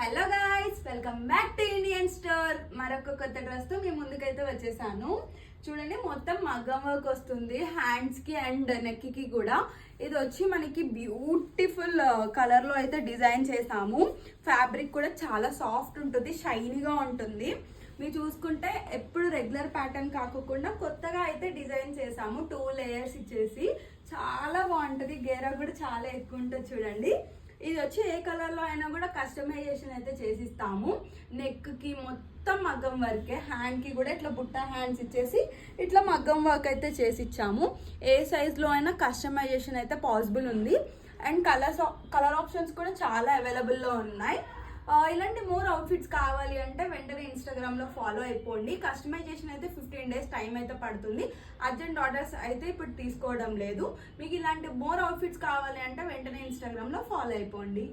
Hello guys, welcome back to Indian store. మరొక కొత్త dress తో మీ ముందుకైతే వచ్చేసాను. చూడండి, మొత్తం మగ్గం వర్క్ వస్తుంది హ్యాండ్స్ కి అండ్ నెక్ కి కూడా. ఇది వచ్చి మనకి బ్యూటిఫుల్ కలర్ లో అయితే డిజైన్ చేసాము. ఫ్యాబ్రిక్ కూడా చాలా సాఫ్ట్ ఉంటుంది, షైనీగా ఉంటుంది. మీరు చూసుకుంటే ఎప్పుడు రెగ్యులర్ ప్యాటర్న్ కాకుండా కొత్తగా అయితే డిజైన్ చేసాము. 2 లేయర్స్ ఇచ్చేసి చాలా బాగుంటుంది. గేరా కూడా చాలా ఎక్కువ ఉంటుంది. చూడండి, ఇది వచ్చి ఏ కలర్ లో అయినా కూడా కస్టమైజేషన్ అయితే చేసిస్తాము. నెక్ కి మొత్తం మగ్గం వర్కే, హ్యాండ్ కి కూడా ఇట్లా బుట్ట హ్యాండ్స్ ఇచ్చేసి ఇట్లా మగ్గం వర్క్ అయితే చేసి ఇచ్చాము. ఏ సైజ్ లో అయినా కస్టమైజేషన్ అయితే పాసిబుల్ ఉంది. అండ్ కలర్ ఆప్షన్స్ కూడా చాలా అవైలబుల్ లో ఉన్నాయి. ఇలాంటి మోర్ అవుట్ఫిట్స్ కావాలి అంటే వెంటనే ఇన్స్టాగ్రామ్ లో ఫాలో అయిపోండి. కస్టమైజేషన్ అయితే 15 days టైం అయితే పడుతుంది. అర్జెంట్ ఆర్డర్స్ అయితే ఇప్పుడు తీసుకోవడం లేదు. మీకు ఇలాంటి మోర్ అవుట్ఫిట్స్ కావాలి అంటే వెంటనే ఇన్స్టాగ్రామ్ లో ఫాలో అయిపోండి.